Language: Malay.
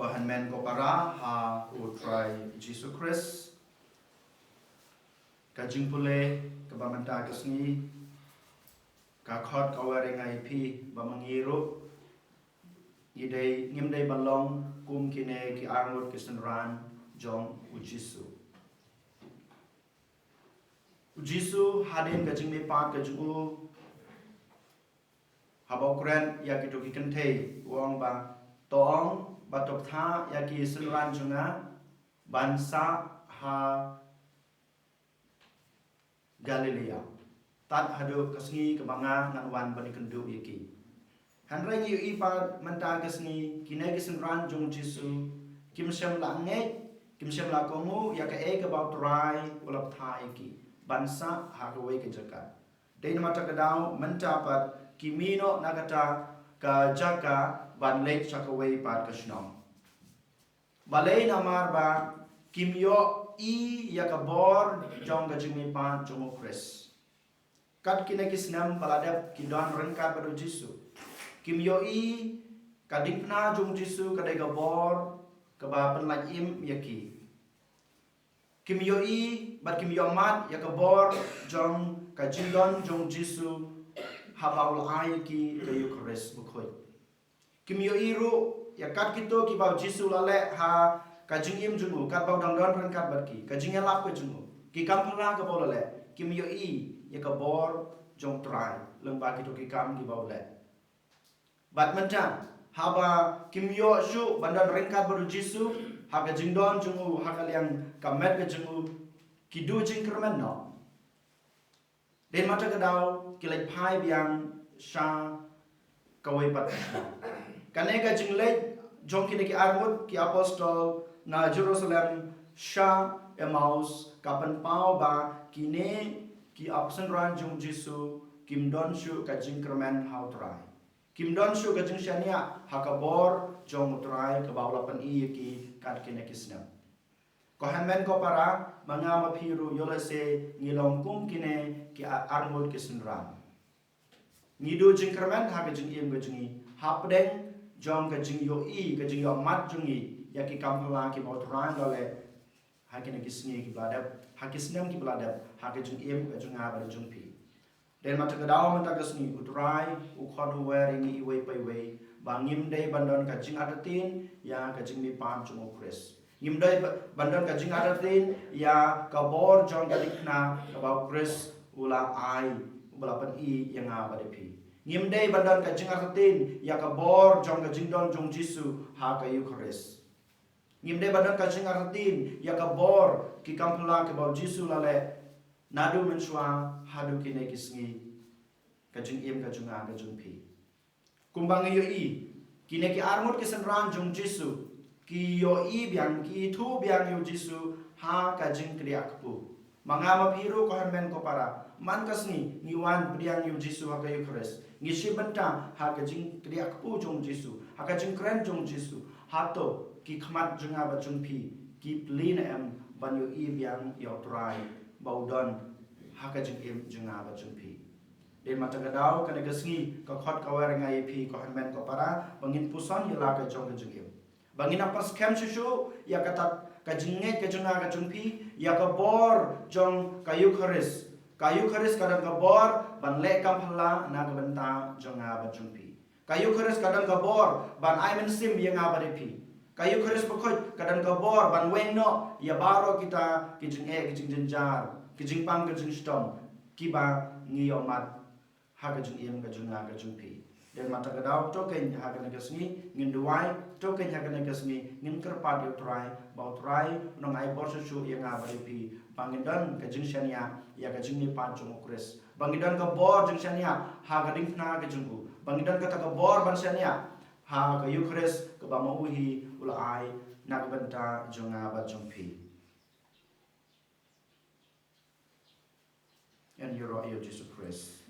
Kohanmen ko para ha utray Jesus Christ kajing pule kabamanta kasni kakhot kawari ngai pi bamangiru idei ngimdei balong kum kine ki arngot kisenran jong ujisu hadin kajing me pat kajing u habau kren ya kitu ki kentei uang ba toong batok tha ya ki senran junga bansa ha Galilea tat hadu kasni kebanga nganwan bani kendu yaki hanrai yu ipa menta kasni kine kisenran jong jisu kim sem la nge kim sem la komu ya ka e about rai ulap tha yaki bansa ha ka we ke jaka dei mata kadau menta pat kimino nagata ka jaka ban lek chakaway pat kasnom balay namar ba kimyo i yakabor jong gajimi pan jomo Chris kat kinekisnam paladap kidon rengkat pada Jisu kimyo i kadipna jong Jisu kadai gabor kaba penlajim yaki kimyo i bat kimyo mat yakabor jong kajindon jong Jisu habaul ayaki kayu Chris bukhoi kimyo iru ya kat kito ki bau Jisu lale ha kajing im jungu kat bau dang don rengkat barki kajing lap ke jungu ki kam phara ka bau lale kimyo i ya ka bor jong trai leng ba kito ki kam ki bau le bat menjang ha ba kimyo shu bandan rengkat baru Jisu ha kajing don jungu ha kaliang kamet ke jungu ki du jing kermen no den mata kadau ki lai phai biang sha kawai pat kaneka jinglek jong kini ki armut ki apostol na Jerusalem sha Emmaus kapan pau ba kine ki absen ran jong Jisu kim don shu ka jing kermen how try kim don shu ka jing shania hakabor jong try ka baulapan i ki kat kine ki snam ko hanmen ko para mangama phiru yolase ngilong kum kine ki armut ki sinran ngidu jing kermen ha ka jing im ka jingi hapdeng jong ka jing yo i ka jing yo mat jungi ya ki kampala ki bot ran dole ha ki na kisni ki bladap ha kisnem ki bladap ha ka jing im ka jing aba jing pi den mata ka daw mata kasni utrai u khon wearing i we pai we bangim dei bandon ka jing adatin ya ka jing mi pam jumo Chris ngim dei bandon ka jing adatin ya ka bor jong ka dikna about Chris ula ai balapan i yang aba de pi ngim dei bandan ka jing artin ya ka bor jong ka jing don jong Jisu ha ka Eucharist ngim dei bandan ka jing artin ya ka bor ki kampula ka bau Jisu lale nadu mensua hadu kine kisngi ka jing im ka junga ka jung pi kumbang yo i kine ki armut ki senran jong Jisu ki yo i biang ki thu biang yo Jisu ha ka jing kriak pu mangama phiru ko hanmen ko para man kasni ngiwan priang yu Jisu ha ka Eucharist ngisi benta ha ka jing kriak pu jong Jisu ha ka jing kren jong Jisu ha to ki khmat junga ba jung pi ki plin em ban yu i biang yo trai baudon ha ka jing im junga ba jung pi den mata gadau ka negasngi ka khot ka war ngai pi ko hanmen ko para bangin puson yela ka jong ka jing im bangin apas kem shu ya kata ka jinget ka junga ka jung pi ya ka bor jong ka Eucharist kadang ka bor ban le kam phala na ka benta jonga ba jungpi ka Eucharist kadang ka bor ban ai men sim yang aba de pi ka Eucharist pokoj kadang ka bor ban weng no ya baro kita ki jing e ki jing jenjar ki jing pang ki jing stom ki ba ngi omat ha ka jing im ka junga ka jungpi den mata ka daw to ken ha ka nagasni ngin duai to ken ha ka nagasni ngin kerpat yo try bau try no ngai bor su yang aba de pi bangidan ka jing shania ya ka jing ni pan jomo Chris bangidan ka bor jing shania ha ka ding na ka jingbu bangidan ka ta ka bor ban shania ha ka Eucharist ka ba mo uhi ula ai na ka benta jonga ba jongpi and you Jesus Christ